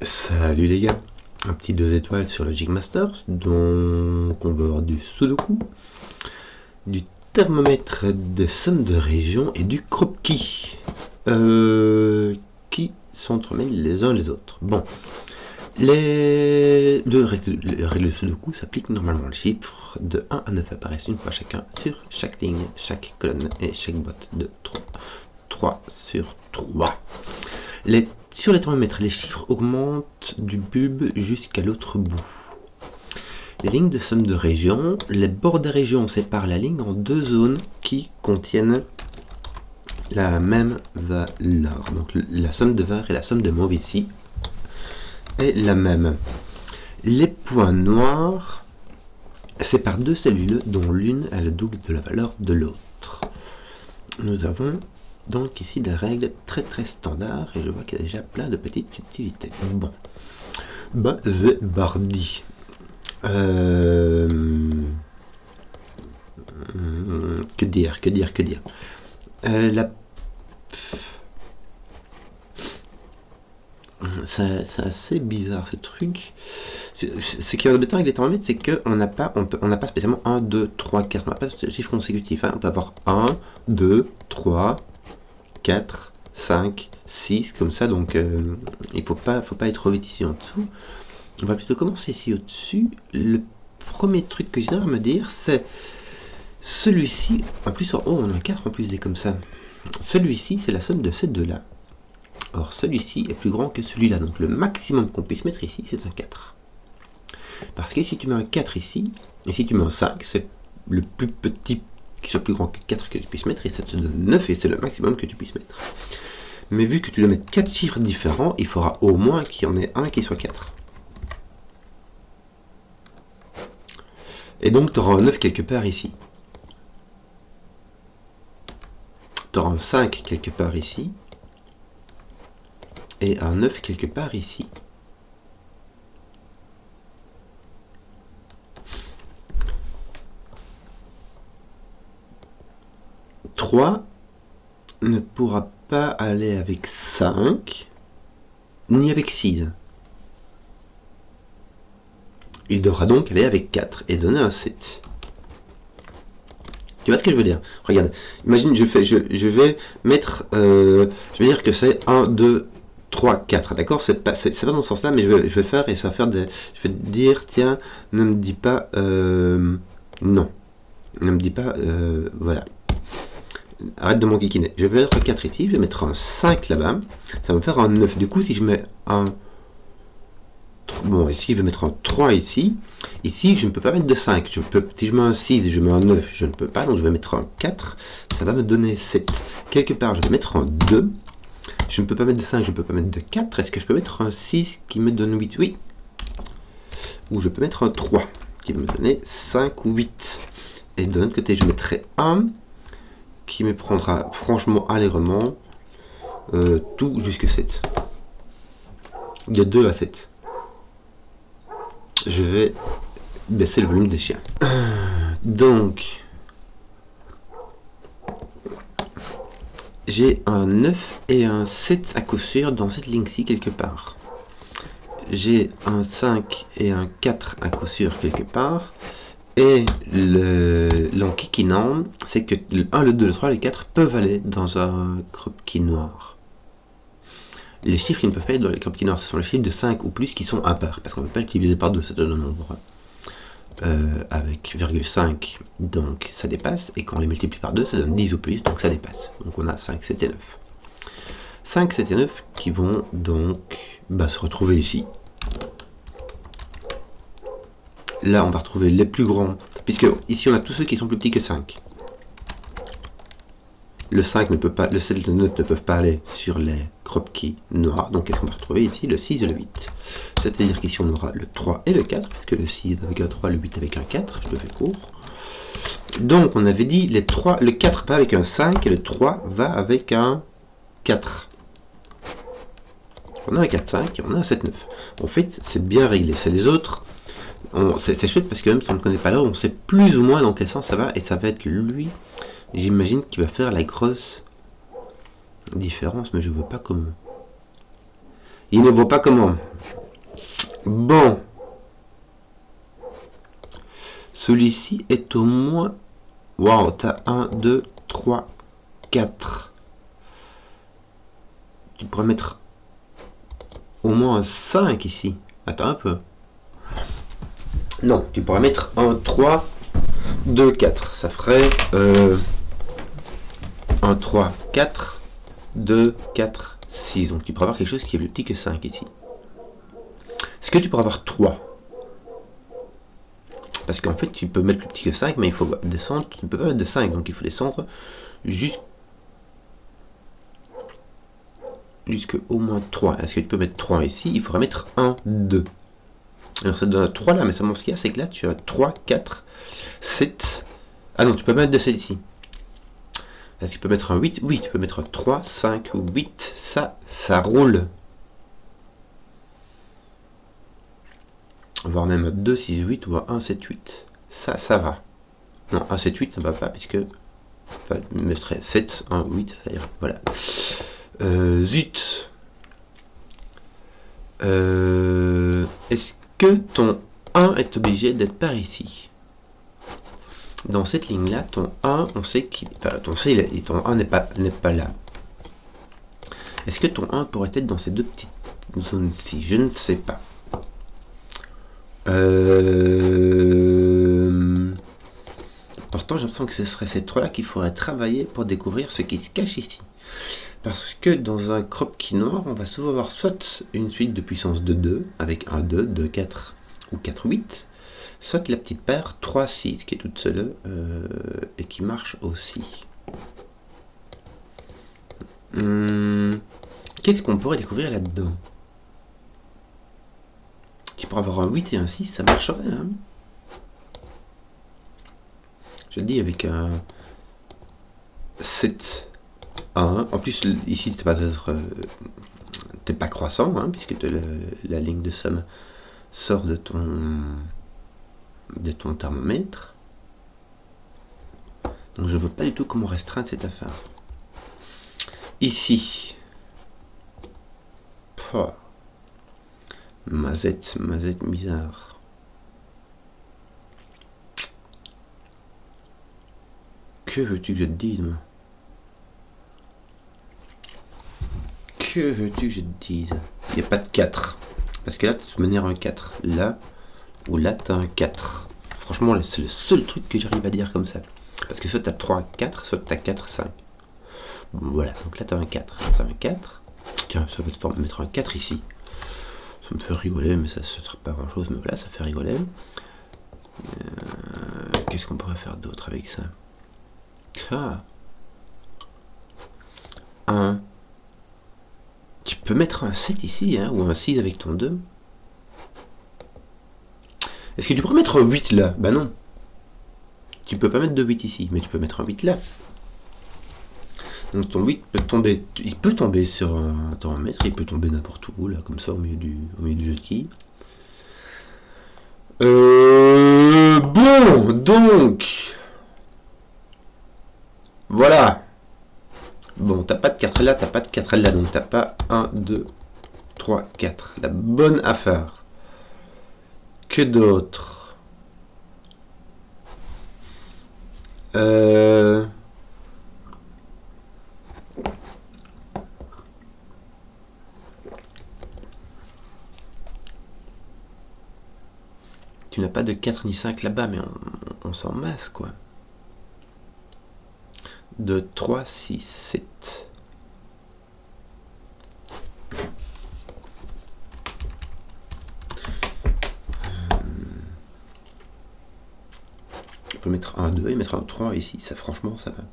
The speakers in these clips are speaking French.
Salut les gars, un petit 2 étoiles sur Logic Masters, donc on va avoir du Sudoku, du thermomètre des sommes de région et du croquis qui s'entremêlent les uns les autres. Bon, les règles de Sudoku s'appliquent normalement. Les chiffres de 1 à 9 apparaissent une fois chacun sur chaque ligne, chaque colonne et chaque boîte de 3 sur 3. Sur les thermomètres, les chiffres augmentent du bulbe jusqu'à l'autre bout. Les lignes de somme de région, les bords des régions séparent la ligne en deux zones qui contiennent la même valeur. Donc la somme de vert et la somme de mauve ici est la même. Les points noirs séparent deux cellules dont l'une a le double de la valeur de l'autre. Nous avons donc ici des règles très standards et je vois qu'il y a déjà plein de petites subtilités. Bon, c'est bardi. Que dire c'est assez bizarre ce truc. Ce qui est embêtant avec les thermomètres, c'est qu'on n'a pas, on n'a pas spécialement 1, 2, 3, 4, on n'a pas de chiffre consécutif. Hein. On peut avoir 1, 2, 3, 4, 5, 6, comme ça, donc il faut pas être trop vite ici en dessous. On va plutôt commencer ici au-dessus. Le premier truc que j'ai à me dire, c'est celui-ci, en plus, oh, on a un 4 en plus des comme ça. Celui-ci, c'est la somme de ces deux-là. Or, celui-ci est plus grand que celui-là, donc le maximum qu'on puisse mettre ici, c'est un 4. Parce que si tu mets un 4 ici, et si tu mets un 5, c'est le plus petit qui soit plus grand que 4 que tu puisses mettre, et ça te donne 9, et c'est le maximum que tu puisses mettre. Mais vu que tu dois mettre 4 chiffres différents, il faudra au moins qu'il y en ait un qui soit 4. Et donc tu auras un 9 quelque part ici. Tu auras un 5 quelque part ici. Et un 9 quelque part ici. « 3 ne pourra pas aller avec 5, ni avec 6. Il devra donc aller avec 4 et donner un 7. Tu vois ce que je veux dire? Regarde, imagine, je vais mettre, je vais dire que c'est 1, 2, 3, 4, d'accord? C'est pas dans ce sens-là, mais je vais faire, et ça va faire des... Je vais dire, tiens, ne me dis pas, non. Ne me dis pas, voilà. Arrête de m'enquiquiner. Je vais mettre 4 ici, je vais mettre un 5 là-bas, ça va me faire un 9. Du coup, si je mets un... Bon, ici, je vais mettre un 3 ici. Ici, je ne peux pas mettre de 5. Si je mets un 6 et je mets un 9, je ne peux pas. Donc, je vais mettre un 4. Ça va me donner 7. Quelque part, je vais mettre un 2. Je ne peux pas mettre de 5, je ne peux pas mettre de 4. Est-ce que je peux mettre un 6 qui me donne 8? Oui. Ou je peux mettre un 3 qui va me donner 5 ou 8. Et de l'autre côté, je mettrai 1 qui me prendra franchement allègrement tout jusque 7. Il y a 2 à 7. Je vais baisser le volume des chiens. Donc, j'ai un 9 et un 7 à coup sûr dans cette ligne-ci quelque part. J'ai un 5 et un 4 à coup sûr quelque part. Et l'enquiquinant, c'est que le 1, le 2, le 3, le 4 peuvent aller dans un croquis noir. Les chiffres qui ne peuvent pas être dans les croquis noirs, ce sont les chiffres de 5 ou plus qui sont impairs, parce qu'on ne peut pas le diviser par 2, ça donne un nombre avec 0,5, donc ça dépasse, et quand on les multiplie par 2, ça donne 10 ou plus, donc ça dépasse. Donc on a 5, 7 et 9. 5, 7 et 9 qui vont donc se retrouver ici. Là, on va retrouver les plus grands, puisque ici on a tous ceux qui sont plus petits que 5. Le 5 ne peut pas, le 7 et le 9 ne peuvent pas aller sur les croquis noirs. Donc qu'est-ce qu'on va retrouver ici? Le 6 et le 8. C'est-à-dire qu'ici on aura le 3 et le 4, puisque le 6 avec un 3, le 8 avec un 4, je le fais court. Donc on avait dit le 4 va avec un 5 et le 3 va avec un 4. On a un 4, 5 et on a un 7, 9. En fait, c'est bien réglé. C'est les autres. C'est chouette parce que même si on ne connaît pas l'ordre, on sait plus ou moins dans quel sens ça va, et ça va être lui, j'imagine, qui va faire la grosse différence, mais je ne vois pas comment. Il ne voit pas comment. Bon. Celui-ci est au moins... Waouh, t'as 1, 2, 3, 4. Tu pourrais mettre au moins un 5 ici. Attends un peu. Non, tu pourrais mettre un 3, 2, 4. Ça ferait 1, 3, 4, 2, 4, 6. Donc tu pourrais avoir quelque chose qui est plus petit que 5 ici. Est-ce que tu pourrais avoir 3? Parce qu'en fait, tu peux mettre plus petit que 5, mais il faut descendre. Tu ne peux pas mettre de 5, donc il faut descendre jusqu'au moins 3. Est-ce que tu peux mettre 3 ici? Il faudrait mettre 1, 2. Alors ça te donne 3 là, mais seulement ce qu'il y a, c'est que là, tu as 3, 4, 7. Ah non, tu peux mettre de 7 ici. Est-ce que tu peux mettre un 8? Oui, tu peux mettre un 3, 5 ou 8. Ça roule. Voire même un 2, 6, 8 ou un 1, 7, 8. Ça va. Non, 1, 7, 8, ça va pas, puisque... Enfin, je mettrais 7, 1, 8, ça ira. Voilà. Zut. Est-ce que ton 1 est obligé d'être par ici? Dans cette ligne-là, ton 1, on sait qu'il... Enfin, ton 1 n'est pas là. Est-ce que ton 1 pourrait être dans ces deux petites zones-ci? Je ne sais pas. Pourtant, j'ai l'impression que ce serait ces trois-là qu'il faudrait travailler pour découvrir ce qui se cache ici. Parce que dans un crop qui noir, on va souvent avoir soit une suite de puissance de 2, avec 1, 2, 2, 4 ou 4, 8, soit la petite paire 3, 6, qui est toute seule et qui marche aussi. Qu'est-ce qu'on pourrait découvrir là-dedans? Tu pourrais avoir un 8 et un 6, ça marcherait. Hein, je le dis avec un 7, 1. En plus, ici, t'es pas croissant, hein, puisque la ligne de somme sort de ton thermomètre. Donc je ne vois pas du tout comment restreindre cette affaire. Ici. Pouah. Mazette bizarre. Que veux-tu que je te dise, moi? Que veux-tu que je te dise? Il n'y a pas de 4. Parce que là, tu te manières un 4. Là, ou là, tu as un 4. Franchement, c'est le seul truc que j'arrive à dire comme ça. Parce que soit tu as 3, 4, soit tu as 4, 5. Bon, voilà, donc là, tu as un 4. Tu as un 4. Tiens, ça va te mettre un 4 ici. Ça me fait rigoler, mais ça ne sera pas grand-chose. Mais voilà, ça fait rigoler. Qu'est-ce qu'on pourrait faire d'autre avec ça? Ah. 1. Tu peux mettre un 7 ici, hein, ou un 6 avec ton 2. Est-ce que tu pourrais mettre un 8 là? Bah non. Tu peux pas mettre de 8 ici, mais tu peux mettre un 8 là. Donc ton 8 peut tomber, il peut tomber sur un thermomètre, il peut tomber n'importe où, là, comme ça, au milieu du jeu de quilles. Bon, donc... Voilà. Bon, t'as pas de 4 là, t'as pas de 4 là, donc t'as pas 1, 2, 3, 4. La bonne affaire. Que d'autre? Tu n'as pas de 4 ni 5 là-bas, mais on s'en masse, quoi. 2, 3, 6, 7. On peut mettre un 2 et mettre un 3 ici. Ça, franchement, ça va.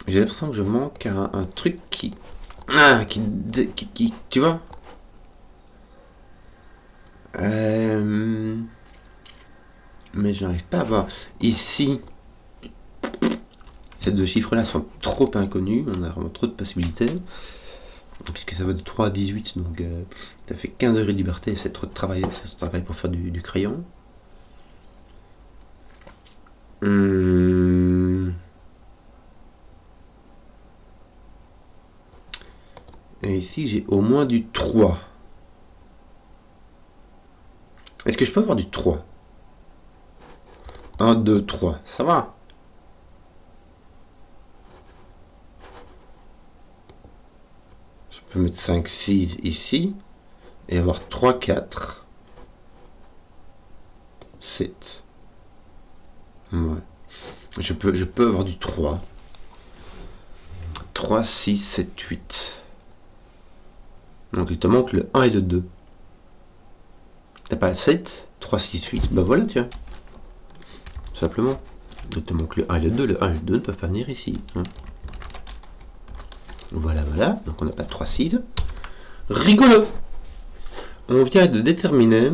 J'ai l'impression que je manque un truc qui... Ah, qui tu vois? Mais je n'arrive pas à voir. Ici, ces deux chiffres-là sont trop inconnus. On a vraiment trop de possibilités. Puisque ça va de 3 à 18, donc ça fait 15 heures de liberté. C'est trop de travail, pour faire du crayon. Et ici, j'ai au moins du 3. Est-ce que je peux avoir du 3? 1, 2, 3. Ça va. Je peux mettre 5, 6 ici. Et avoir 3, 4. 7. Ouais. Je peux avoir du 3. 3, 6, 7, 8. Donc il te manque le 1 et le 2. T'as pas le 7, 3, 6, 8. Bah voilà, tiens. Simplement. Il te manque le 1 et le 2. Le 1 et le 2 ne peuvent pas venir ici. Hein. Voilà, voilà. Donc on n'a pas de 3, 6. Rigolo! On vient de déterminer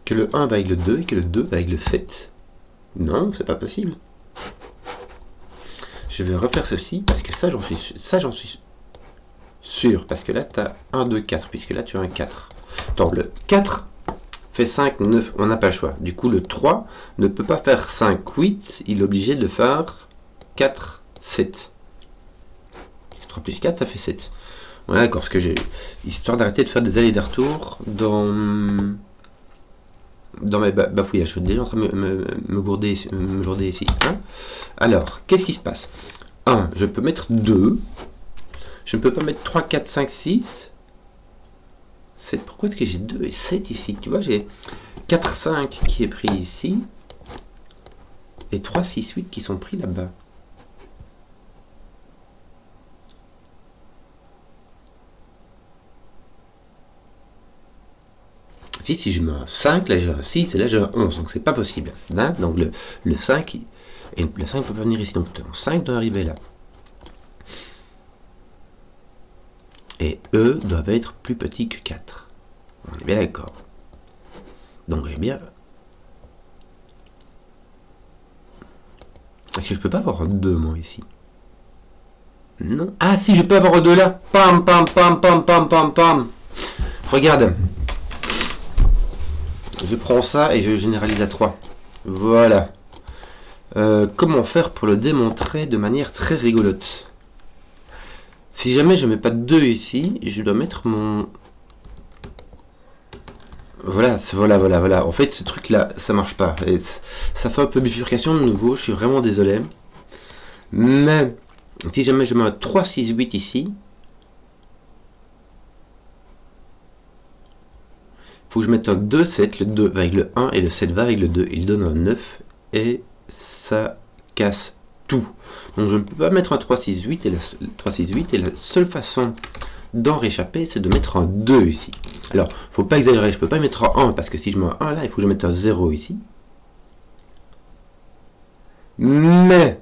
que le 1 va avec le 2 et que le 2 va avec le 7. Non, c'est pas possible. Je vais refaire ceci parce que ça j'en suis sûr. Parce que là tu as 1, 2, 4. Puisque là tu as un 4. Donc le 4 fait 5, 9. On n'a pas le choix. Du coup le 3 ne peut pas faire 5, 8. Il est obligé de faire 4, 7. 3 plus 4 ça fait 7. Voilà, d'accord, ce que j'ai. Histoire d'arrêter de faire des allers et des retours dans mes bafouillages. Je suis déjà en train de me gourder ici. Hein. Alors, qu'est-ce qui se passe? 1, je peux mettre 2. Je ne peux pas mettre 3, 4, 5, 6. 7. Pourquoi est-ce que j'ai 2 et 7 ici? Tu vois, j'ai 4, 5 qui est pris ici. Et 3, 6, 8 qui sont pris là-bas. Si je mets un 5, là j'ai un 6 et là j'ai un 11, donc c'est pas possible. Hein, donc le 5, et le 5 peut pas venir ici, donc le 5 doit arriver là. Et eux doivent être plus petits que 4. On est bien d'accord. Donc j'ai bien... Est-ce que je peux pas avoir un 2 moi ici? Non. Ah si, je peux avoir un 2 là. Pam, pam, pam, pam, pam, pam, pam. Regarde. Je prends ça et je généralise à 3. Voilà. Comment faire pour le démontrer de manière très rigolote? Si jamais je mets pas de 2 ici, je dois mettre mon... Voilà. En fait, ce truc-là, ça marche pas. Et ça fait un peu bifurcation de nouveau, je suis vraiment désolé. Mais, si jamais je mets un 3, 6, 8 ici, faut que je mette un 2, 7, le 2 va avec le 1 et le 7 va avec le 2. Il donne un 9 et ça casse tout. Donc je ne peux pas mettre un 3, 6, 8 et la seule façon d'en réchapper, c'est de mettre un 2 ici. Alors, faut pas exagérer, je peux pas mettre un 1 parce que si je mets un 1 là, il faut que je mette un 0 ici. Mais,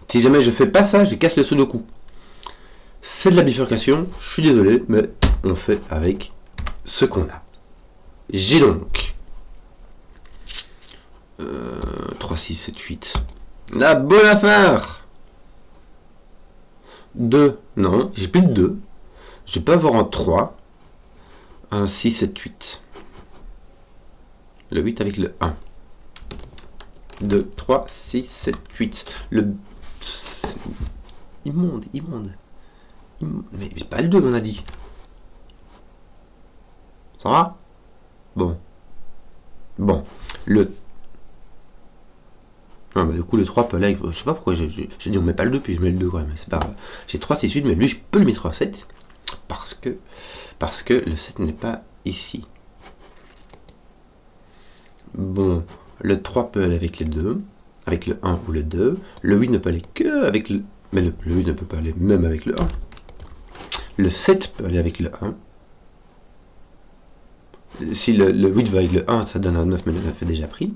si jamais je fais pas ça, je casse le sudoku. C'est de la bifurcation, je suis désolé, mais on fait avec ce qu'on a. J'ai donc 3, 6, 7, 8. La bonne affaire. 2. Non, j'ai plus de 2. Je peux avoir un 3. Un 6, 7, 8. Le 8 avec le 1. 2, 3, 6, 7, 8. Le... Immonde. Mais pas le 2, on a dit. Ça va? Bon. Le... Ah bah du coup le 3 peut aller, je sais pas pourquoi j'ai dit on met pas le 2 puis je mets le 2 quand même, c'est pas grave. J'ai 3, 6, 8, mais lui je peux le mettre en 7 parce que le 7 n'est pas ici. Bon, le 3 peut aller avec les 2, avec le 1 ou le 2, le 8 ne peut aller que avec le... Mais le 8 ne peut pas aller même avec le 1. Le 7 peut aller avec le 1. Si le 8 va avec le 1, ça donne un 9, mais le 9 est déjà pris.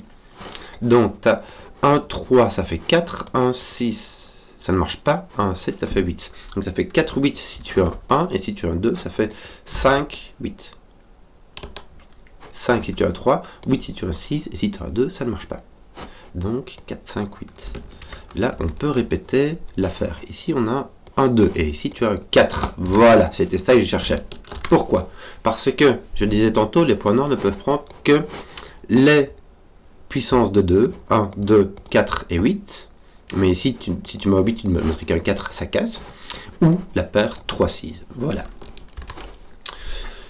Donc, tu as 1, 3, ça fait 4. 1, 6, ça ne marche pas. 1, 7, ça fait 8. Donc, ça fait 4, 8 si tu as un 1. Et si tu as un 2, ça fait 5, 8. 5 si tu as 3. 8 si tu as 6. Et si tu as 2, ça ne marche pas. Donc, 4, 5, 8. Là, on peut répéter l'affaire. Ici, on a un 2. Et ici, tu as un 4. Voilà, c'était ça que je cherchais. Pourquoi? Parce que, je disais tantôt, les points noirs ne peuvent prendre que les puissances de 2. 1, 2, 4 et 8. Mais ici, si tu mets 8, tu ne mettrais qu'un 4, ça casse. Ou la paire 3, 6. Voilà.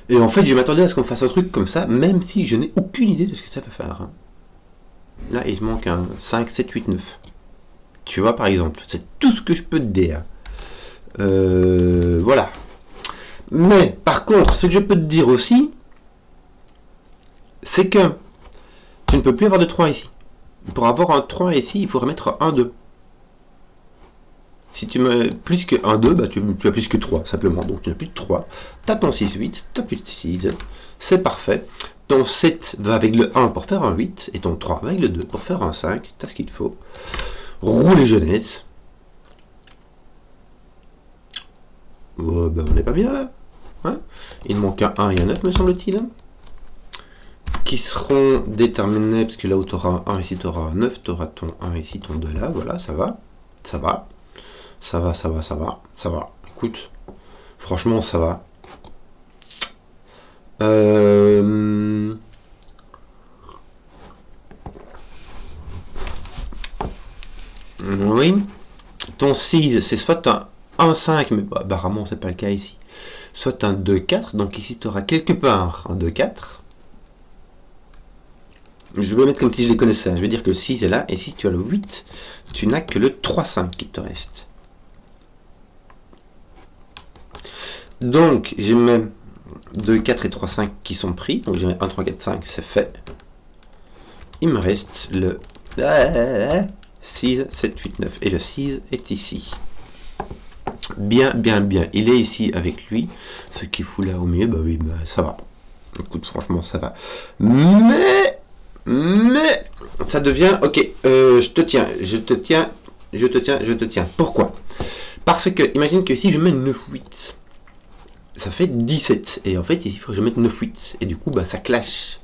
Et en fait, je m'attendais à ce qu'on fasse un truc comme ça, même si je n'ai aucune idée de ce que ça peut faire. Hein. Là, il manque un 5, 7, 8, 9. Tu vois, par exemple, c'est tout ce que je peux te dire. Voilà. Mais, par contre, ce que je peux te dire aussi, c'est que tu ne peux plus avoir de 3 ici. Pour avoir un 3 ici, il faudrait mettre un 2. Si tu mets plus que 1, 2, bah tu as plus que 3, simplement. Donc tu n'as plus de 3. Tu as ton 6, 8, tu n'as plus de 6. C'est parfait. Ton 7 va avec le 1 pour faire un 8. Et ton 3 va avec le 2 pour faire un 5. Tu as ce qu'il te faut. Rouler jeunesse. Oh, bah on n'est pas bien là. Hein, il manque un 1 et un 9, me semble-t-il. Qui seront déterminés, parce que là où tu auras un 1, ici tu auras un 9, tu auras ton 1 ici, ton 2 là. Voilà, ça va. Ça va. Ça va, ça va, ça va, ça va. Écoute, franchement, ça va. Oui. Ton 6, c'est soit un 1,5, mais bah, apparemment, c'est pas le cas ici. Soit un 2,4, donc ici, tu auras quelque part un 2,4. Je vais mettre comme si je les connaissais. Je vais dire que le 6 est là, et si tu as le 8, tu n'as que le 3,5 qui te reste. Donc, j'ai même 2, 4 et 3, 5 qui sont pris. Donc, j'ai 1, 3, 4, 5, c'est fait. Il me reste le 6, 7, 8, 9. Et le 6 est ici. Bien, bien, bien. Il est ici avec lui. Ce qui fout là au milieu, bah oui, bah, ça va. Écoute, franchement, ça va. Mais, ça devient... Ok, je te tiens. Pourquoi? Parce que, imagine que si je mets 9, 8... ça fait 17. Et en fait, ici, il faut que je mette 9, 8. Et du coup, bah, ça clash.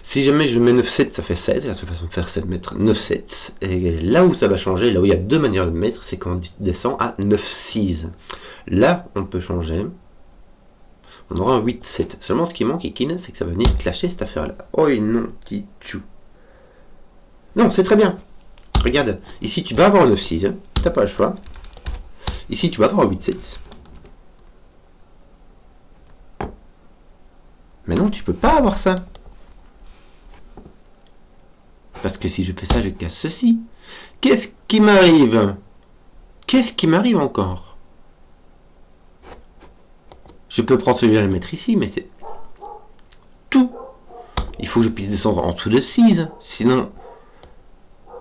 Si jamais je mets 9, 7, ça fait 16. Et la seule façon de faire, c'est de mettre 9, 7. Et là où ça va changer, là où il y a deux manières de mettre, c'est quand on descend à 9, 6. Là, on peut changer. On aura un 8, 7. Seulement, ce qui manque, Ikin, c'est que ça va venir clasher cette affaire-là. Oh non, petit chou. Non, c'est très bien. Regarde, ici, tu vas avoir un 9, 6. Hein. T'as pas le choix. Ici, tu vas avoir un 8, 7. Mais non, tu peux pas avoir ça. Parce que si je fais ça, je casse ceci. Qu'est-ce qui m'arrive? Qu'est-ce qui m'arrive encore? Je peux prendre celui-là et le mettre ici, mais c'est tout. Il faut que je puisse descendre en dessous de 6. Sinon...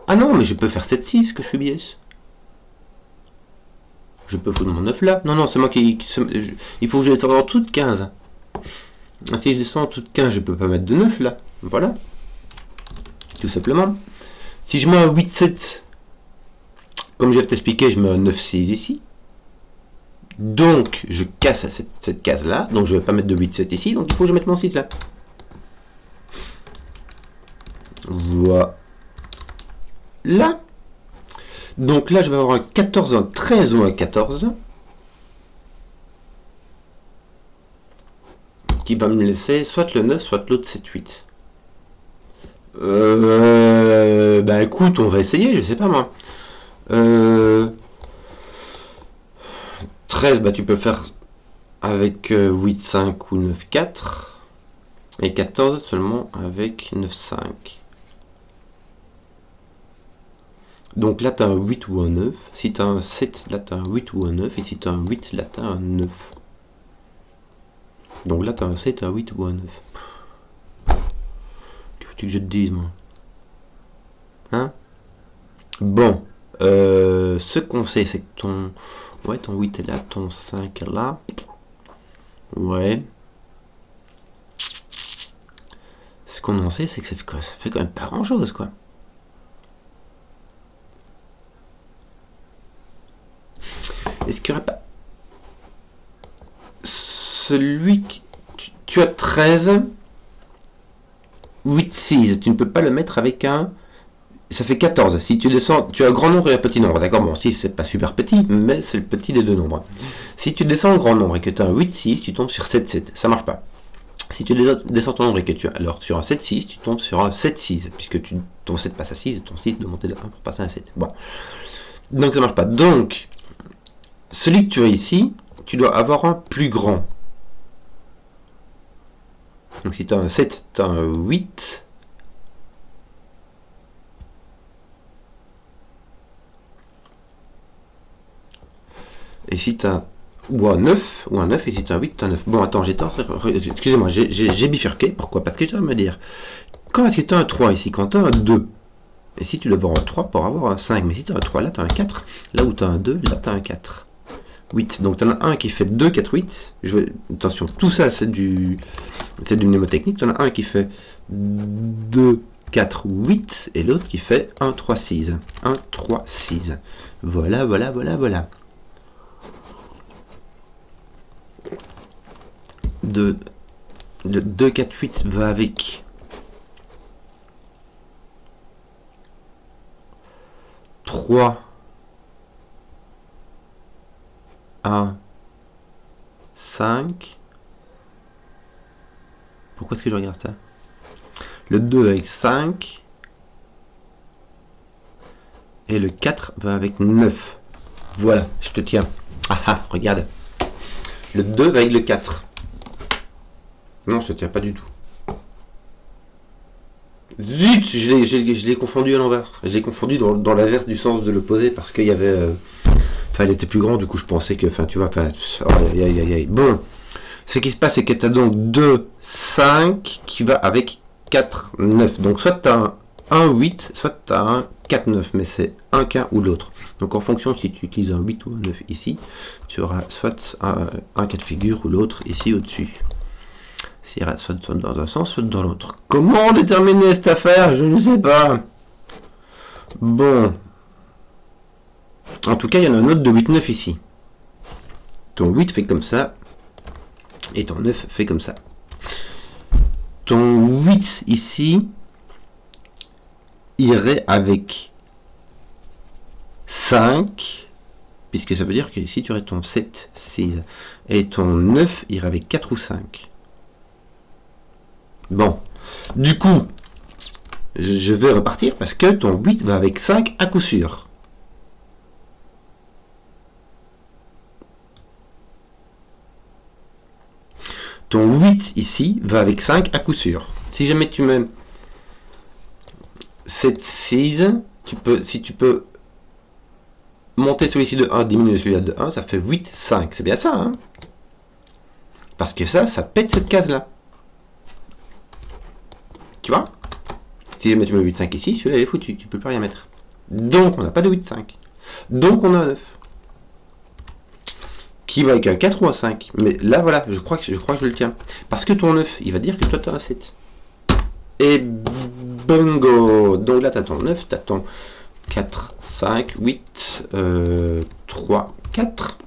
Ah non, mais je peux faire 7, 6 que je suis biais. Je peux foutre mon 9 là. Non, non, c'est moi qui... Il faut que je descende en dessous de 15. Si je descends en dessous de 15, je peux pas mettre de 9 là. Voilà. Tout simplement. Si je mets un 8, 7, comme je vais t'expliquer, je mets un 9, 6 ici. Donc, je casse cette case là. Donc, je ne vais pas mettre de 8, 7 ici. Donc, il faut que je mette mon 6 là. Voilà. Donc là, je vais avoir un 14, un 13 ou un 14. Qui va me laisser soit le 9, soit l'autre 7, 8. Bah écoute, on va essayer, je sais pas moi. 13, bah tu peux faire avec 8, 5 ou 9, 4. Et 14 seulement avec 9, 5. Donc là tu as un 8 ou un 9. Si tu as un 7, là tu as un 8 ou un 9. Et si tu as un 8, là tu as un 9. Donc là tu as un 7, un 8 ou un 9. Que je te dise moi, hein? Bon, ce qu'on sait, c'est que ton 8 est là, ton 5 est là, ouais. Ce qu'on en sait, c'est que ça fait quand même pas grand chose, quoi. Est-ce qu'il n'y aurait pas celui qui... tu as 13, 8, 6, tu ne peux pas le mettre avec un... Ça fait 14. Si tu descends, tu as un grand nombre et un petit nombre. D'accord, bon, 6, c'est pas super petit, mais c'est le petit des deux nombres. Si tu descends un grand nombre et que tu as un 8, 6, tu tombes sur 7, 7. Ça marche pas. Si tu descends ton nombre et que tu as alors sur un 7, 6, tu tombes sur un 7, 6, puisque ton 7 passe à 6 et ton 6 doit monter de 1 pour passer à 7. Bon. Donc ça marche pas. Donc, celui que tu as ici, tu dois avoir un plus grand. Donc si tu as un 7, tu as un 8. Et si tu as ou un 9, et si tu as un 8, tu as un 9. Bon, attends, excusez-moi, j'ai bifurqué. Pourquoi? Parce que je dois me dire, quand est-ce que tu as un 3 ici? Quand tu as un 2. Et si tu dois avoir un 3 pour avoir un 5. Mais si tu as un 3, là, tu as un 4. Là où tu as un 2, là, tu as un 4. 8. Donc, tu en as un qui fait 2, 4, 8. Attention, tout ça, c'est du mnémotechnique. Tu en as un qui fait 2, 4, 8. Et l'autre qui fait 1, 3, 6. 1, 3, 6. Voilà, voilà, voilà, voilà. 2, 4, 8 va avec 3, 1, 5. Pourquoi est-ce que je regarde ça? Le 2 avec 5. Et le 4 va avec 9. Voilà, je te tiens. Ah ah, regarde. Le 2 va avec le 4. Non, je te tiens pas du tout. Zut, je l'ai confondu à l'envers. Je l'ai confondu dans l'inverse du sens de l'opposé parce qu'il y avait... Enfin, il était plus grand, du coup je pensais que... Enfin, tu vois, bon, ce qui se passe, c'est que tu as donc 2, 5 qui va avec 4, 9. Donc soit tu as un 8, soit tu as un 4, 9. Mais c'est un cas ou l'autre. Donc en fonction, si tu utilises un 8 ou un 9 ici, tu auras soit un cas de figure ou l'autre ici au-dessus. Ça ira soit dans un sens, soit dans l'autre. Comment déterminer cette affaire? Je ne sais pas. Bon. En tout cas, il y en a un autre de 8-9 ici. Ton 8 fait comme ça. Et ton 9 fait comme ça. Ton 8 ici irait avec 5. Puisque ça veut dire que ici tu aurais ton 7, 6. Et ton 9 irait avec 4 ou 5. Bon, du coup, je vais repartir parce que ton 8 va avec 5 à coup sûr. Ton 8 ici va avec 5 à coup sûr. Si jamais tu mets 7, 6, si tu peux monter celui-ci de 1, diminuer celui-là de 1, ça fait 8, 5. C'est bien ça, hein? Parce que ça pète cette case-là. Tu vois? Si jamais tu mets 8, 5 ici, celui-là est foutu, tu peux plus rien mettre. Donc on n'a pas de 8, 5. Donc on a un 9. Qui va avec un 4 ou un 5. Mais là voilà, je crois que je le tiens. Parce que ton 9, il va dire que toi tu as un 7. Et bingo! Donc là tu as ton 9, tu as ton 4, 5, 8, 3, 4.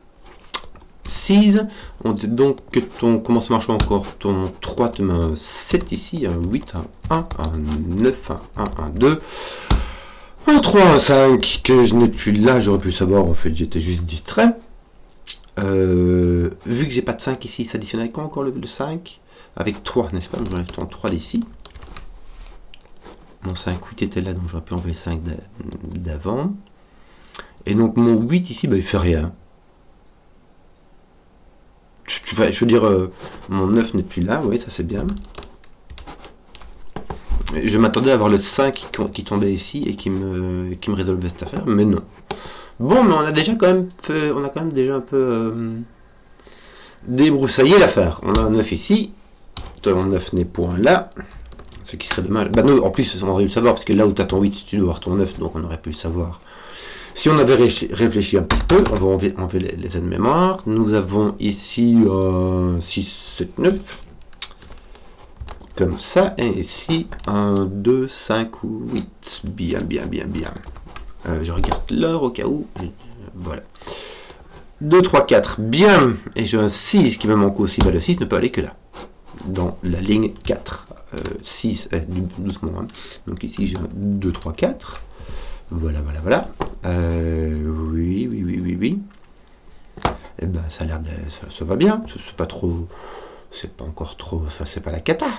6. On dit donc que comment ça marche encore? Ton 3 te met un 7 ici, un 8, un 1, un 9, un 1, un 2, un 3, un 5, que je n'ai plus là, j'aurais pu savoir, en fait j'étais juste distrait. Vu que j'ai pas de 5 ici, s'additionne avec quoi encore le 5? Avec 3, n'est-ce pas? Donc j'enlève ton 3 d'ici. Mon 5, 8 était là, donc j'aurais pu enlever 5 d'avant. Et donc mon 8 ici, bah, il fait rien. Je veux dire, mon 9 n'est plus là, oui, ça c'est bien. Je m'attendais à avoir le 5 qui tombait ici et qui me résolvait cette affaire, mais non. Bon, mais on a déjà quand même fait, on a quand même déjà un peu débroussaillé l'affaire. On a un 9 ici, ton 9 n'est point là, ce qui serait dommage. Bah non, en plus, on aurait pu le savoir, parce que là où tu as ton 8, tu dois avoir ton 9, donc on aurait pu le savoir. Si on avait réfléchi un petit peu, on va enlever les aides-mémoires. Nous avons ici 6, 7, 9. Comme ça. Et ici 1, 2, 5 ou 8. Bien, bien, bien, bien. Je regarde l'heure au cas où. Voilà. 2, 3, 4. Bien. Et j'ai un 6 qui me manque aussi. Bah, le 6 ne peut aller que là. Dans la ligne 4. 6, doucement. Hein. Donc ici j'ai un 2, 3, 4. Voilà, voilà, voilà. Oui, oui, oui, oui, oui. Eh ben, ça a l'air de... Ça va bien. C'est pas trop... C'est pas encore trop... Enfin, c'est pas la cata.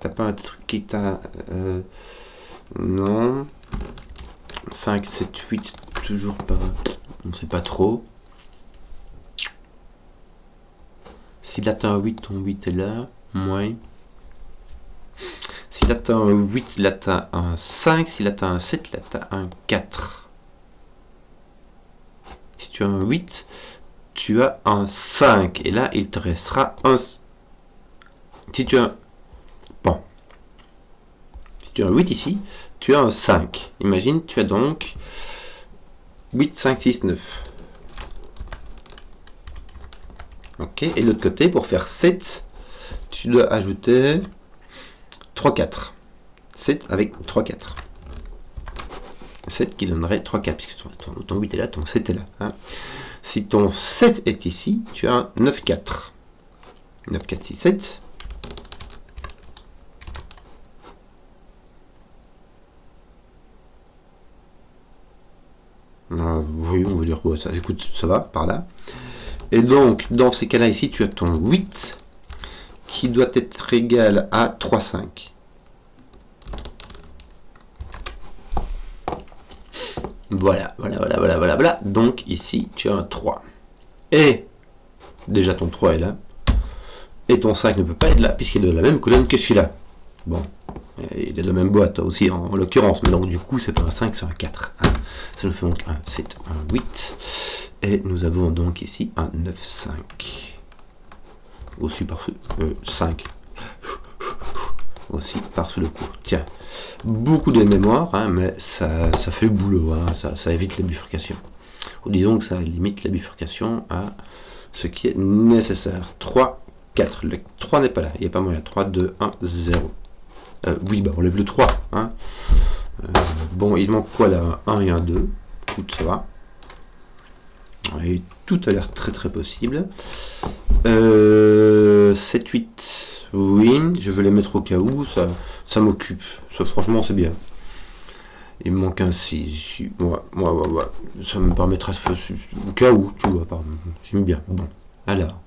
T'as pas un truc qui t'a... non. 5, 7, 8, toujours pas... On sait pas trop. Si Si là t'as un 8, ton 8 est là. Moins. Si là t'as un 8, là t'as un 5. Si là t'as un 7, là t'as un 4. Si tu as un 8, tu as un 5. Et là, il te restera un... Si tu as... Bon. Si tu as un 8 ici, tu as un 5. Imagine, tu as donc 8, 5, 6, 9. Ok, et de l'autre côté, pour faire 7, tu dois ajouter 3, 4. 7 avec 3, 4. 7 qui donnerait 3, 4, puisque ton 8 est là, ton 7 est là. Hein. Si ton 7 est ici, tu as un 9, 4. 9, 4, 6, 7. Oui, on veut dire quoi, ça, écoute, ça va, par là. Et donc, dans ces cas-là, ici, tu as ton 8 qui doit être égal à 3, 5. Voilà. Donc, ici, tu as un 3. Et, déjà, ton 3 est là. Et ton 5 ne peut pas être là, puisqu'il est de la même colonne que celui-là. Bon, il est de la même boîte aussi, en l'occurrence. Mais donc, du coup, c'est pas un 5, c'est un 4. Hein. Ça nous fait donc un 7, un 8. Et nous avons donc ici un 9, 5. Aussi par-dessus 5. Aussi par-dessus le coup. Tiens, beaucoup de mémoire, hein, mais ça fait le boulot, hein, ça évite la bifurcation. Ou disons que ça limite la bifurcation à ce qui est nécessaire. 3, 4. Le 3 n'est pas là, il n'y a pas moyen. 3, 2, 1, 0. Oui, bah on lève le 3. Hein. Bon, il manque quoi là? Un 1 et un 2. Écoute, ça va. Et tout a l'air très très possible. 7, 8. Oui, je vais les mettre au cas où, ça m'occupe. Ça, franchement, c'est bien. Il me manque un 6. Ouais. Ça me permettra au cas où, tu vois, pardon. J'aime bien. Bon, alors.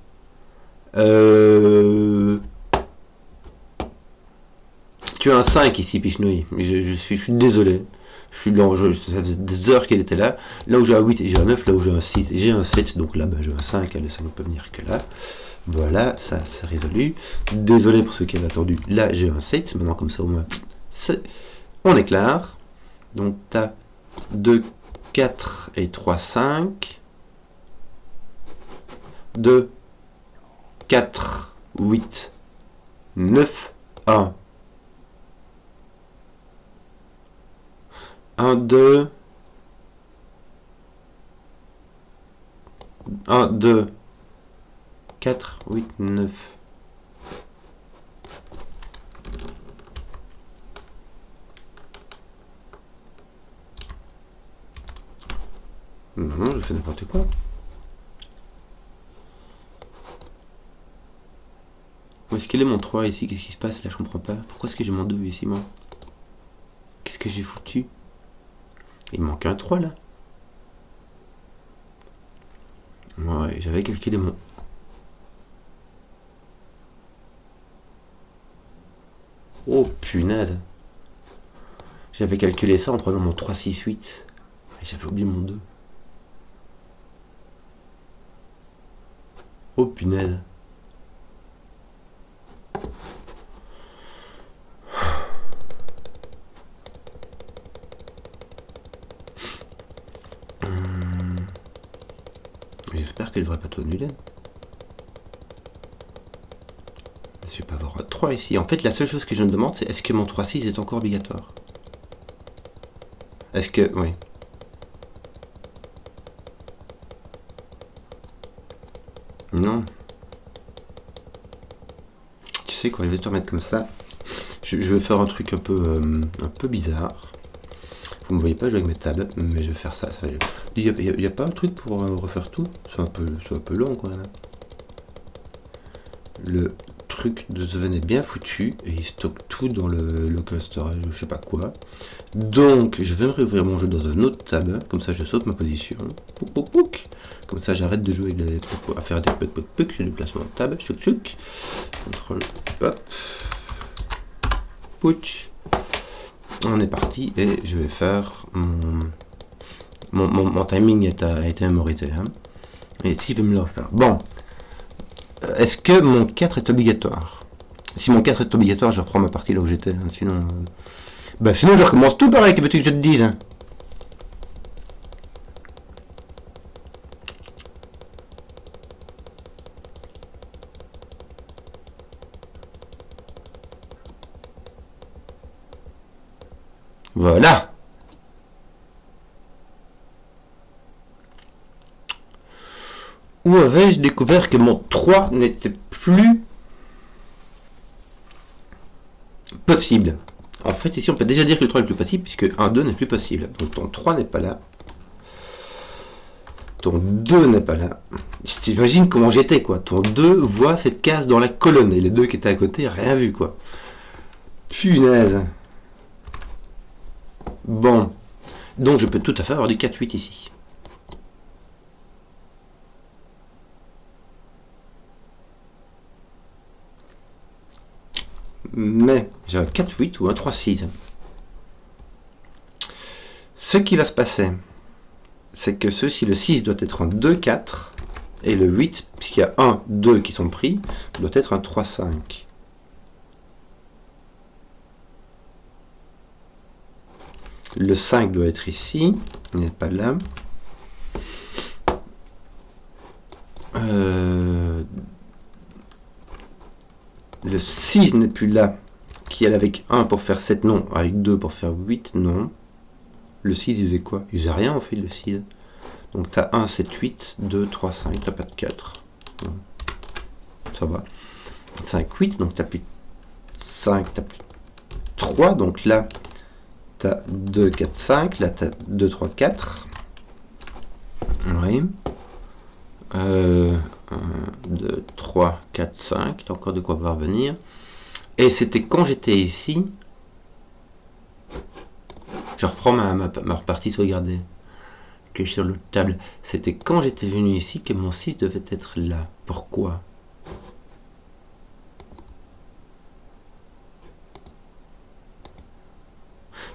Tu as un 5 ici, Pichenouille. Je suis désolé. Ça faisait des heures qu'elle était là. Là où j'ai un 8 et j'ai un 9, là où j'ai un 6 et j'ai un 7. Donc là, j'ai un 5. Le 5 ne peut venir que là. Voilà, ça c'est résolu. Désolé pour ceux qui avaient attendu. Là, j'ai un 7. Maintenant, comme ça, au moins, on est clair. Donc, tu as 2, 4 et 3, 5. 2, 4, 8, 9, 1. 1, 2. 1, 2. 4, 8, 9. Non, je fais n'importe quoi. Où est-ce qu'il est mon 3 ici? Qu'est-ce qui se passe là? Je comprends pas. Pourquoi est-ce que j'ai mon 2 ici, moi? Qu'est-ce que j'ai foutu? Il me manque un 3 là. Ouais, j'avais calculé mon... Oh punaise. J'avais calculé ça en prenant mon 3, 6, 8. Et j'avais oublié mon 2. Oh punaise. J'espère qu'elle ne devrait pas tout annuler. Je vais pas avoir 3 ici. En fait, la seule chose que je me demande, c'est est-ce que mon 3-6 est encore obligatoire? Est-ce que... Oui. Non. Tu sais quoi, je vais te remettre comme ça. Je vais faire un truc un peu bizarre. Vous me voyez pas jouer avec mes tables, mais je vais faire ça. Il n'y a pas un truc pour refaire tout? C'est un peu long quand même. Le truc de Sven est bien foutu et il stocke tout dans le local storage, je sais pas quoi. Donc je vais me réouvrir mon jeu dans un autre tab, comme ça je saute ma position. Pouc, pouc, pouc. Comme ça j'arrête de jouer à faire des puc puc puc, je déplace mon tab, chouk chouk. Contrôle, hop. Pouch. On est parti et je vais faire mon timing a été mémorisé. Hein. Et si je vais me le refaire. Bon. Est-ce que mon 4 est obligatoire? Si mon 4 est obligatoire, je reprends ma partie là où j'étais. Hein. Sinon, sinon, je recommence tout pareil, que veux-tu que je te dise hein. Voilà. Où avais-je découvert que mon 3 n'était plus possible? En fait, ici, on peut déjà dire que le 3 est plus possible, puisque 1, 2 n'est plus possible. Donc ton 3 n'est pas là. Ton 2 n'est pas là. T'imagines comment j'étais, quoi. Ton 2 voit cette case dans la colonne, et les deux qui étaient à côté, rien vu, quoi. Punaise. Bon. Donc je peux tout à fait avoir du 4-8 ici. Mais j'ai un 4-8 ou un 3-6. Ce qui va se passer, c'est que ceci, le 6 doit être un 2-4, et le 8, puisqu'il y a 1, 2 qui sont pris, doit être un 3-5. Le 5 doit être ici, il n'est pas là. Le 6 n'est plus là, qui est avec 1 pour faire 7, non. Avec 2 pour faire 8, non. Le 6 disait quoi? Il disait rien en fait, le 6. Donc tu as 1, 7, 8, 2, 3, 5, tu n'as pas de 4. Ça va. 5, 8, donc tu n'as plus 5, tu n'as plus 3. Donc là, tu as 2, 4, 5. Là, tu as 2, 3, 4. Oui. 1, 2, 3, 4, 5. Tu as encore de quoi voir venir. Et c'était quand j'étais ici. Je reprends ma repartie sauvegardée que je suis sur l'autre table. C'était quand j'étais venu ici que mon 6 devait être là. Pourquoi?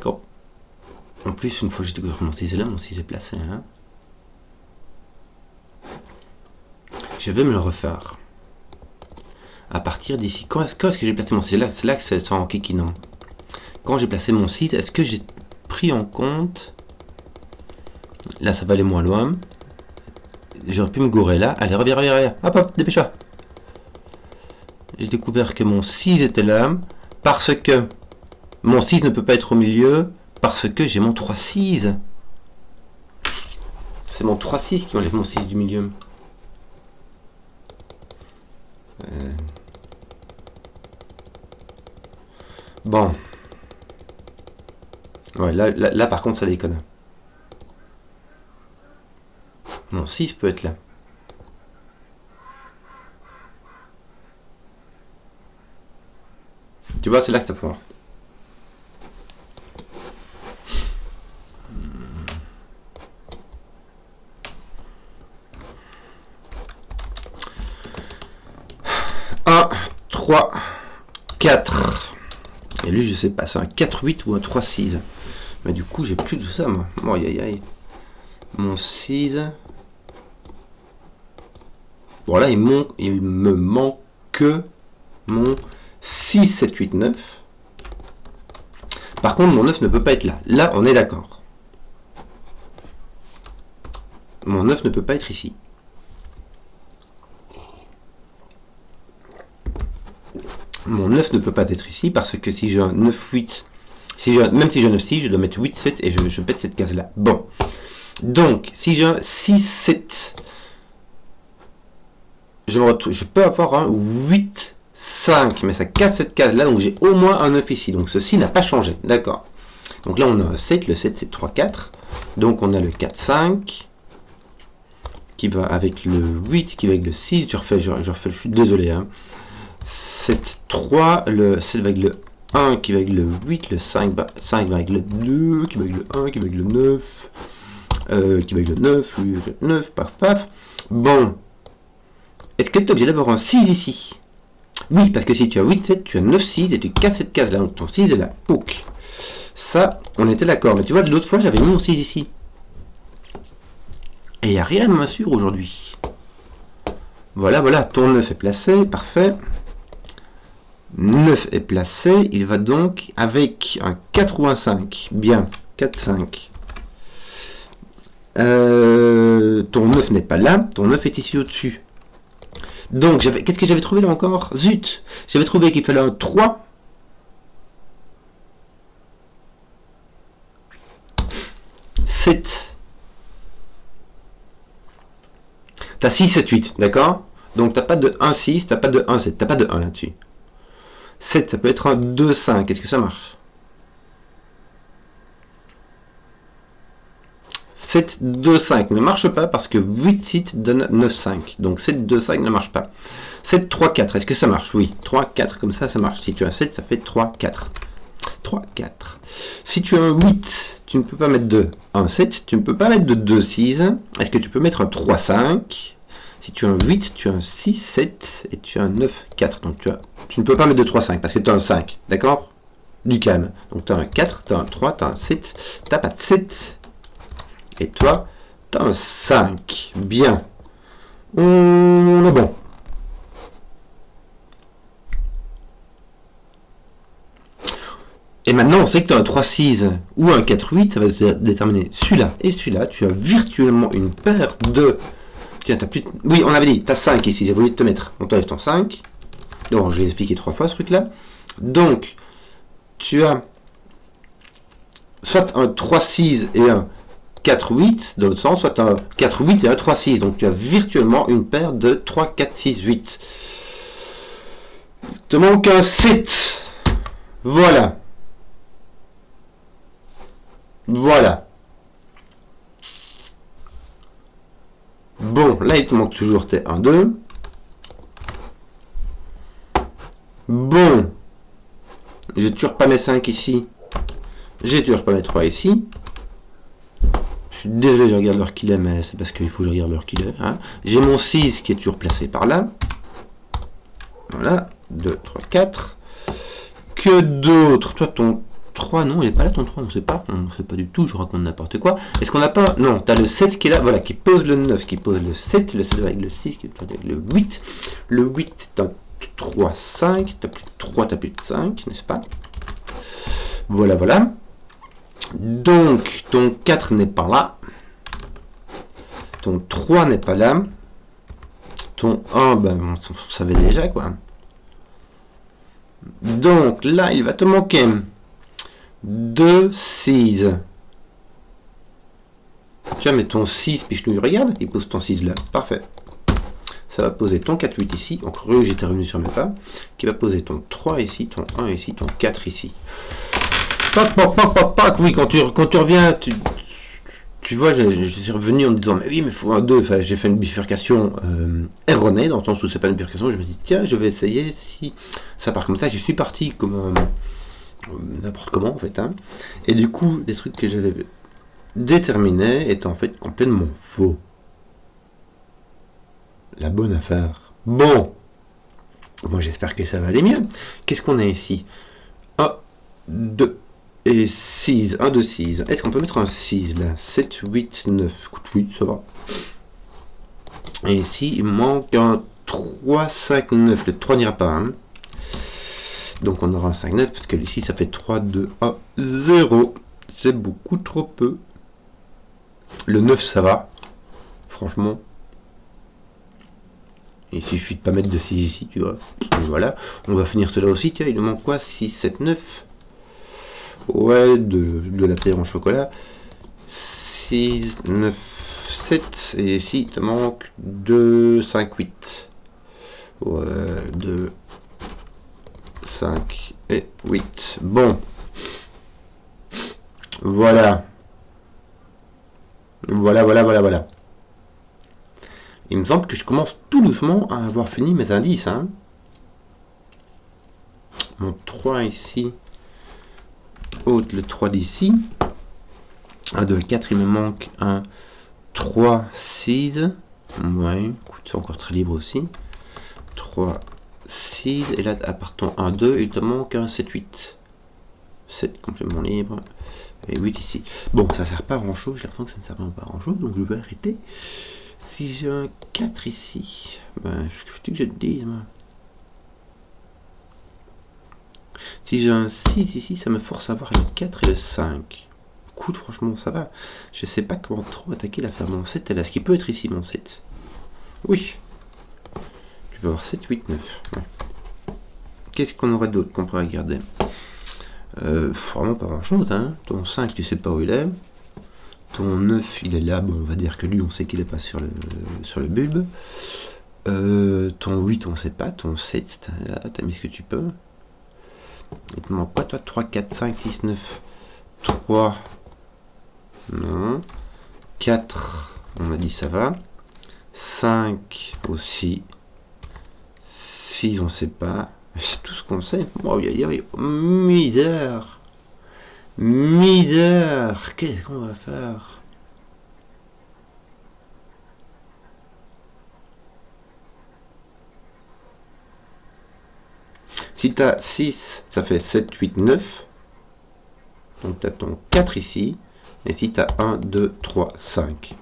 Bon. En plus, une fois que j'ai découvert mon 6 est là, mon 6 est placé. Hein. Je vais me le refaire. À partir d'ici. Quand est-ce que j'ai placé mon 6? C'est là que c'est sans kikinant. Quand j'ai placé mon 6, est-ce que j'ai pris en compte... Là, ça va aller moins loin. J'aurais pu me gourer là. Allez, reviens. Hop, hop, dépêche-toi. J'ai découvert que mon 6 était là. Parce que mon 6 ne peut pas être au milieu. Parce que j'ai mon 3-6. C'est mon 3-6 qui enlève mon 6 du milieu. Bon. Ouais, là par contre, ça déconne. Mon 6 peut être là. Tu vois, c'est là que ça foire. Un, 3, 4. Et lui, je sais pas, c'est un 4-8 ou un 3-6. Mais du coup, j'ai plus de ça, moi. Oh, aïe. Mon 6. Bon, là, il me manque que mon 6, 7, 8, 9. Par contre, mon 9 ne peut pas être là. Là, on est d'accord. Mon 9 ne peut pas être ici. Mon 9 ne peut pas être ici parce que si j'ai un 9, 8, même si j'ai un 9, 6, je dois mettre 8, 7 et je pète cette case-là. Bon. Donc, si j'ai un 6, 7, je peux avoir un 8, 5, mais ça casse cette case-là, donc j'ai au moins un 9 ici. Donc ceci n'a pas changé, d'accord. Donc là, on a un 7, le 7 c'est 3, 4. Donc on a le 4, 5, qui va avec le 8, qui va avec le 6. Je suis désolé, hein. 7, 3, le 7 va avec le 1, qui va avec le 8, le 5 va avec le 2, qui va avec le 1, qui va avec le 9, qui va avec le 9, le 9, paf, paf. Bon. Est-ce que tu es obligé d'avoir un 6 ici? Oui, parce que si tu as 8, 7, tu as 9, 6 et tu casses cette case-là. Donc ton 6 est là. Pouc. Ça, on était d'accord. Mais tu vois, de l'autre fois, j'avais mis mon 6 ici. Et il n'y a rien de m'assure aujourd'hui. Voilà, voilà, ton 9 est placé, parfait. 9 est placé, il va donc avec un 4 ou un 5. Bien, 4, 5. Ton 9 n'est pas là, ton 9 est ici au-dessus. Donc, qu'est-ce que j'avais trouvé là encore? Zut! J'avais trouvé qu'il fallait un 3. 7. T'as 6, 7, 8, d'accord? Donc t'as pas de 1, 6, t'as pas de 1, 7, t'as pas de 1 là-dessus. 7, ça peut être un 2, 5, est-ce que ça marche? 7, 2, 5 ne marche pas parce que 8, 6 donne 9, 5. Donc 7, 2, 5 ne marche pas. 7, 3, 4, est-ce que ça marche? Oui, 3, 4, comme ça marche. Si tu as 7, ça fait 3, 4. 3, 4. Si tu as un 8, tu ne peux pas mettre de 1, 7, tu ne peux pas mettre de 2, 6. Est-ce que tu peux mettre un 3, 5? Si tu as un 8, tu as un 6, 7 et tu as un 9, 4. Donc tu ne peux pas mettre de 3, 5 parce que tu as un 5. D'accord? Du calme. Donc tu as un 4, tu as un 3, tu as un 7. Tu n'as pas de 7. Et toi, tu as un 5. Bien. On est bon. Et maintenant, on sait que tu as un 3, 6 ou un 4, 8. Ça va déterminer celui-là et celui-là. Tu as virtuellement une paire de... Tiens, t'as plus... Oui, on avait dit, tu as 5 ici. J'ai voulu te mettre. On t'enlève ton 5. Donc, je l'ai expliqué 3 fois, ce truc-là. Donc, tu as soit un 3, 6 et un 4, 8, dans l'autre sens, soit un 4, 8 et un 3, 6. Donc tu as virtuellement une paire de 3, 4, 6, 8. Il te manque un 7. Voilà. Voilà. Bon, là il te manque toujours tes 1, 2. Bon. J'ai toujours pas mes 5 ici. J'ai toujours pas mes 3 ici. Je suis désolé, je regarde l'heure qu'il est, mais c'est parce qu'il faut que je regarde l'heure qu'il est. Hein. J'ai mon 6 qui est toujours placé par là. Voilà. 2, 3, 4. Que d'autre? Toi, ton 3, non, il n'est pas là, ton 3, on ne sait pas. On ne sait pas du tout, je raconte n'importe quoi. Est-ce qu'on n'a pas... Non, tu as le 7 qui est là, voilà, qui pose le 9, qui pose le 7 avec le 6, qui pose avec le 8. Le 8, tu as 3, 5. Tu n'as plus de 3, tu n'as plus de 5, n'est-ce pas? Voilà, voilà. Donc, ton 4 n'est pas là. Ton 3 n'est pas là. Ton 1, ben, on savait déjà, quoi. Donc, là, il va te manquer 2, 6. Tiens, mais ton 6, puis je nous regarde, il pose ton 6 là. Parfait. Ça va poser ton 4, 8 ici. Donc, j'étais revenu sur mes pas. Qui va poser ton 3 ici, ton 1 ici, ton 4 ici. Oui, quand tu reviens, tu vois, je suis revenu en me disant, mais oui, mais il faut un 2. Enfin, j'ai fait une bifurcation erronée, dans le sens où c'est pas une bifurcation. Je me dis, tiens, je vais essayer si ça part comme ça. Je suis parti comme n'importe comment, en fait. Hein. Et du coup, des trucs que j'avais déterminés étaient en fait complètement faux. La bonne affaire. Bon. Bon, j'espère que ça va aller mieux. Qu'est-ce qu'on a ici? 1, 2 et 6. 1, 2, 6. Est-ce qu'on peut mettre un 6 là? 7, 8, 9. Écoute, oui, ça va. Et ici, il manque un 3, 5, 9. Le 3 n'ira pas. Hein. Donc on aura un 5, 9. Parce que ici, ça fait 3, 2, 1, 0. C'est beaucoup trop peu. Le 9, ça va. Franchement. Il suffit de pas mettre de 6 ici, tu vois. Et voilà. On va finir cela aussi. Tiens, il nous manque quoi? 6, 7, 9. Ouais, de la terre en chocolat. 6, 9, 7. Et ici, il te manque 2, 5, 8. Ouais, 2, 5 et 8. Bon. Voilà. Voilà. Il me semble que je commence tout doucement à avoir fini mes indices. Hein. Mon 3 ici. Haute le 3 d'ici. 1, 2, 4, il me manque un 3, 6. Ouais, écoute, c'est encore très libre aussi. 3, 6. Et là, à part ton 1, 2, il te manque un 7, 8. 7 complètement libre. Et 8 ici. Bon, ça sert pas à grand chose. J'ai l'impression que ça ne sert vraiment pas à grand chose. Donc je vais arrêter. Si j'ai un 4 ici, ben, je que je te dise, moi. Si j'ai un 6 ici, ça me force à avoir le 4 et le 5. Écoute, franchement, ça va. Je sais pas comment trop attaquer l'affaire. Mon 7 est là. Ce qui peut être ici, mon 7. Oui. Tu peux avoir 7, 8, 9. Ouais. Qu'est-ce qu'on aurait d'autre qu'on pourrait regarder? Vraiment pas grand chose, hein. Ton 5, tu sais pas où il est. Ton 9, il est là. Bon, on va dire que lui, on sait qu'il est pas sur le bulbe. Ton 8, on sait pas. Ton 7, t'as mis ce que tu peux. Il te manque quoi, toi? 3, 4, 5, 6, 9. 3. Non. 4, on a dit ça va. 5 aussi. 6, on sait pas. C'est tout ce qu'on sait. Oh, misère. Misère. Qu'est-ce qu'on va faire? Si tu as 6, ça fait 7, 8, 9. Donc tu as ton 4 ici. Et si tu as 1, 2, 3, 5.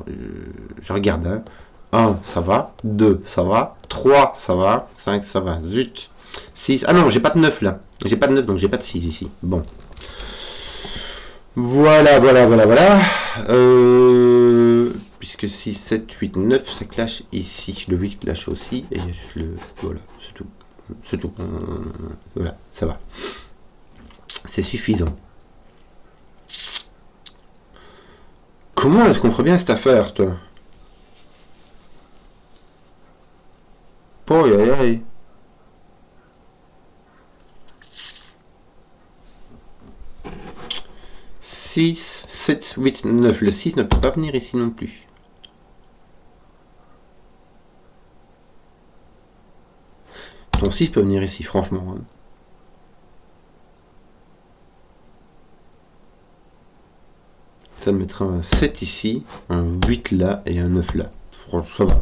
Je regarde. Hein. 1, ça va. 2, ça va. 3, ça va. 5, ça va. Zut. 6. Ah non, j'ai pas de 9 là. J'ai pas de 9, donc j'ai pas de 6 ici. Bon. Voilà. Puisque 6, 7, 8, 9, ça clash ici. Le 8 clash aussi. Et le. Voilà, c'est tout. C'est tout. Voilà, ça va. C'est suffisant. Comment est-ce qu'on ferait bien cette affaire, toi? Oh, aïe, aïe. Six, 7, 8, 9. Le 6 ne peut pas venir ici non plus. Ton 6 peut venir ici, franchement. Hein. Ça me mettra un 7 ici, un 8 là et un 9 là. Ça va.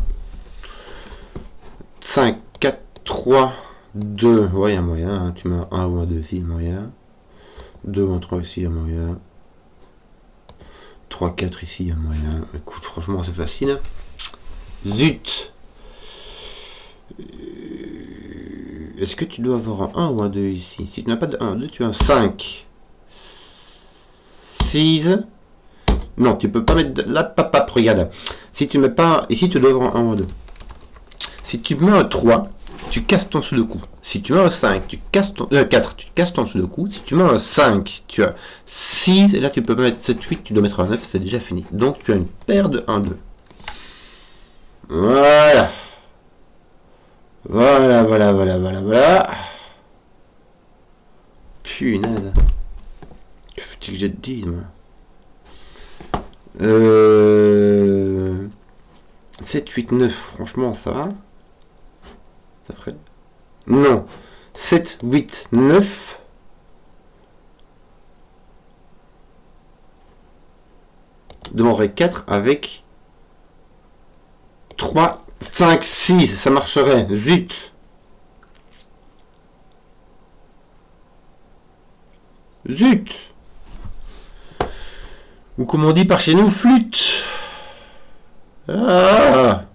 5, 4, 3, 2. Ouais, il y a moyen. Hein. Tu mets un ou un 2 ici, il y a moyen. 2 ou un 3 ici, il y a moyen. 3, 4 ici, il y a moyen. Écoute, franchement, c'est facile. Zut! Est-ce que tu dois avoir un 1 ou un 2 ici? Si tu n'as pas de 1, 2, tu as un 5. 6. Non, tu peux pas mettre de... Là, papa, regarde. Si tu mets pas... Ici, tu dois avoir un 1 ou un 2. Si tu mets un 3, tu casses ton sudoku. Si tu mets un 5, tu casses ton... 4, tu casses ton sudoku. Si tu mets un 5, tu as 6. Et là, tu peux pas mettre 7, 8, tu dois mettre un 9, c'est déjà fini. Donc, tu as une paire de 1, 2. Voilà. Voilà. Punaise. Que faut-il que je te dise, moi? 7, 8, 9, franchement, ça va? Ça ferait... Non. 7, 8, 9. Demanderait 4 avec 3, 5, 6. Ça marcherait. Zut. Zut. Ou comme on dit par chez nous, flûte. Ah.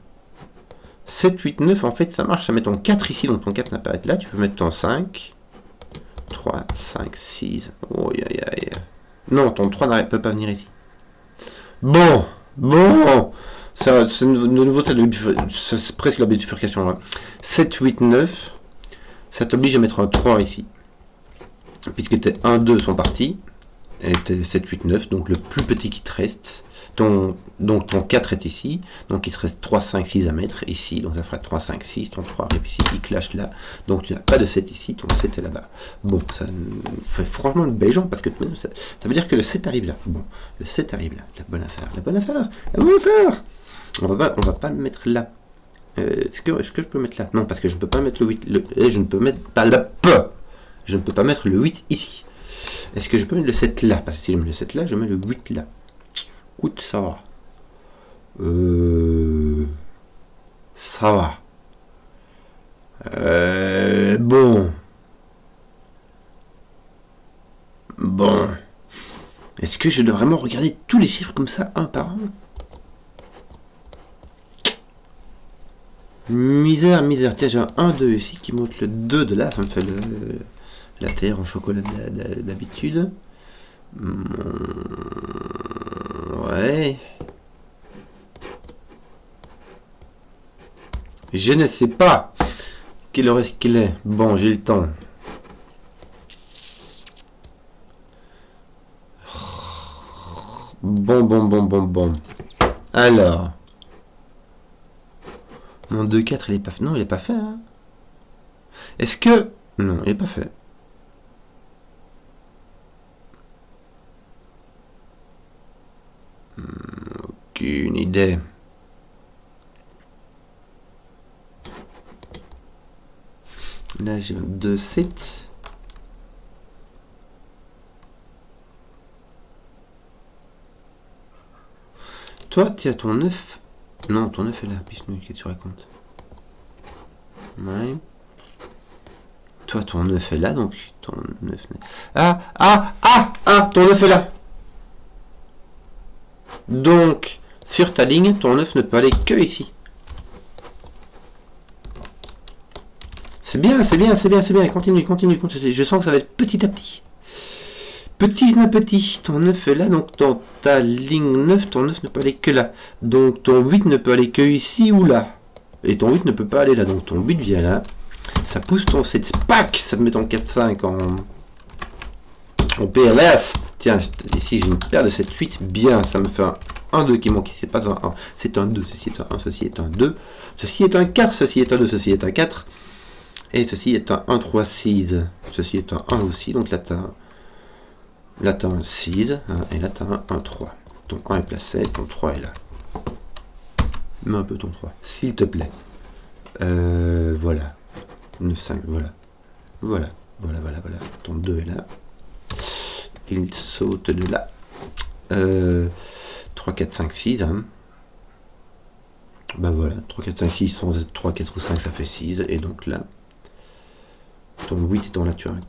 7, 8, 9, en fait, ça marche. Ça met ton 4 ici, donc ton 4 n'a pas à être là. Tu peux mettre ton 5. 3, 5, 6. Oh, aïe. Non, ton 3 ne peut pas venir ici. Bon. Ça, c'est de nouveau, c'est presque la bifurcation. Là. 7, 8, 9. Ça t'oblige à mettre un 3 ici. Puisque tes 1, 2 sont partis. Et tes 7, 8, 9. Donc le plus petit qui te reste. Donc ton 4 est ici. Donc il te reste 3, 5, 6 à mettre ici. Donc ça fera 3, 5, 6. Ton 3 arrive ici. Il clash là. Donc tu n'as pas de 7 ici. Ton 7 est là-bas. Bon, ça fait franchement une belle jambe. Parce que ça veut dire que le 7 arrive là. Bon, le 7 arrive là. La bonne affaire. On va pas le mettre là. Est-ce que je peux mettre là? Non, parce que je ne peux pas mettre le 8. Je ne peux mettre pas là. Je ne peux pas mettre le 8 ici. Est-ce que je peux mettre le 7 là? Parce que si je mets le 7 là, je mets le 8 là. Écoute, ça va. Ça va. Bon. Est-ce que je dois vraiment regarder tous les chiffres comme ça, un par un? Misère, misère. Tiens, j'ai un 1, 2 ici qui monte le 2 de là. Ça me fait la terre en chocolat d'habitude. Ouais. Je ne sais pas. Quelle heure est-ce qu'il est? Bon, j'ai le temps. Bon. Alors. Mon 2-4, il est pas fait. Non, il est pas fait. Hein. Est-ce que... Non, il est pas fait. Aucune idée. Là, j'ai un 2-7. Toi, tu as ton 9. Non, ton 9 est là, Pisnou, qu'est-ce que tu racontes? Ouais. Toi, ton 9 est là, donc ton 9... ton 9 est là. Donc, sur ta ligne, ton 9 ne peut aller que ici. C'est bien. Continue. Je sens que ça va être petit à petit. Petit. Ton 9 est là, donc dans ta ligne 9, ton 9 ne peut aller que là. Donc ton 8 ne peut aller que ici ou là. Et ton 8 ne peut pas aller là. Donc ton 8 vient là. Ça pousse ton 7. Pack, ça te met ton 4-5 en PLS. Tiens, ici j'ai une paire de 7-8. Bien, ça me fait un 1-2 qui manque ici. C'est pas un 1. C'est un 2. Ceci est un 1. Ceci est un 2. Ceci est un 4. Ceci est un 2. Ceci est un 4. Et ceci est un 1-3-6. Ceci est un 1 aussi. Donc là, tu as un 6. Et là, tu as un 1-3. Ton 1 est placé. Ton 3 est là. Mets un peu ton 3. S'il te plaît. Voilà. 9-5. Voilà. Ton 2 est là. Il saute de là. 3, 4, 5, 6. Hein. Ben voilà. 3, 4, 5, 6. Sans 3, 4 ou 5, ça fait 6. Et donc là. Ton 8 étant là, tu as un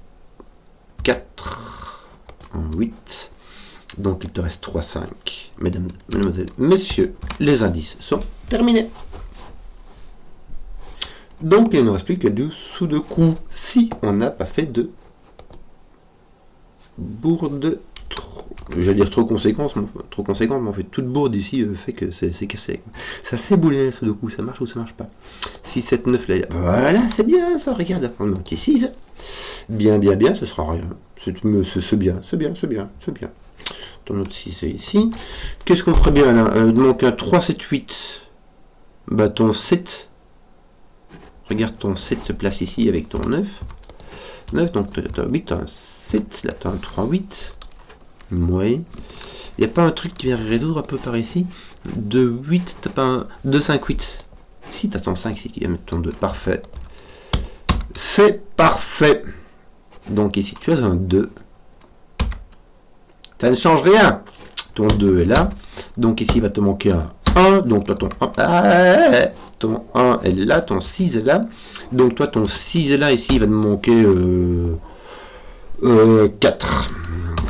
4, un 8. Donc il te reste 3, 5. Mesdames, mesdemoiselles, messieurs, les indices sont terminés. Donc il ne nous reste plus que 2 Sudoku si on n'a pas fait de bourde trop. J'allais dire trop conséquente, mais en fait toute bourde ici fait que c'est cassé. Ça s'est boulé le Sudoku, ça marche ou ça marche pas. 6, 7, 9 là. Voilà, c'est bien ça, regarde. On met un petit 6. Bien, ce sera rien. C'est bien. Ton autre 6 est ici. Qu'est-ce qu'on ferait bien là? Il manque un 3, 7, 8. Bah ton 7. Regarde, ton 7 se place ici avec ton 9. 9, donc tu as 8, tu as un 7, là tu as un 3, 8. Ouais. Il n'y a pas un truc qui vient résoudre un peu par ici? 2, 8, tu pas un 2, 5, 8. Si, tu as ton 5 ici qui va mettre ton 2. Parfait. C'est parfait. Donc ici, tu as un 2. Ça ne change rien. Ton 2 est là. Donc ici, il va te manquer un 1. Donc toi, ton 1. Ton 1 est là. Ton 6 est là. Donc toi, ton 6 est là. Ici, il va te manquer 4.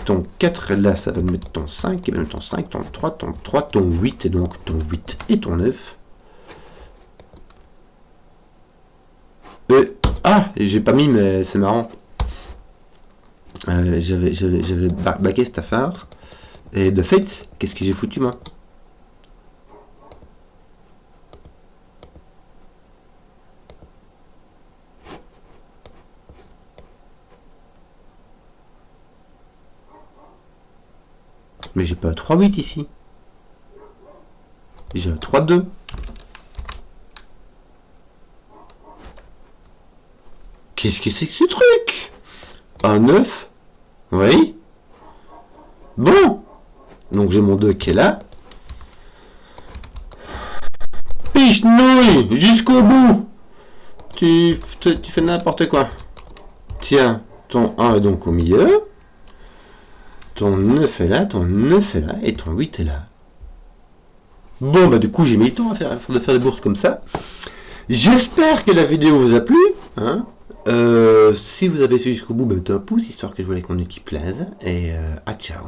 Ton 4 est là. Ça va te mettre ton 5. Il va mettre ton 5, ton 3, ton 8. Et donc ton 8 et ton 9. J'ai pas mis, mais c'est marrant. J'avais baqué cette affaire. Et de fait, qu'est-ce que j'ai foutu moi? Mais j'ai pas un 3-8 ici. J'ai un 3-2. Qu'est-ce que c'est que ce truc? Un 9. Oui. Bon. Donc j'ai mon 2 qui est là. Pichenouille jusqu'au bout. Tu fais n'importe quoi. Tiens, ton 1 est donc au milieu. Ton 9 est là, ton 9 est là, et ton 8 est là. Bon, bah du coup, j'ai mis le temps de faire des bourses comme ça. J'espère que la vidéo vous a plu. Hein. Si vous avez suivi jusqu'au bout, mettez un pouce, histoire que je vois les contenus qui plaisent. Et ciao.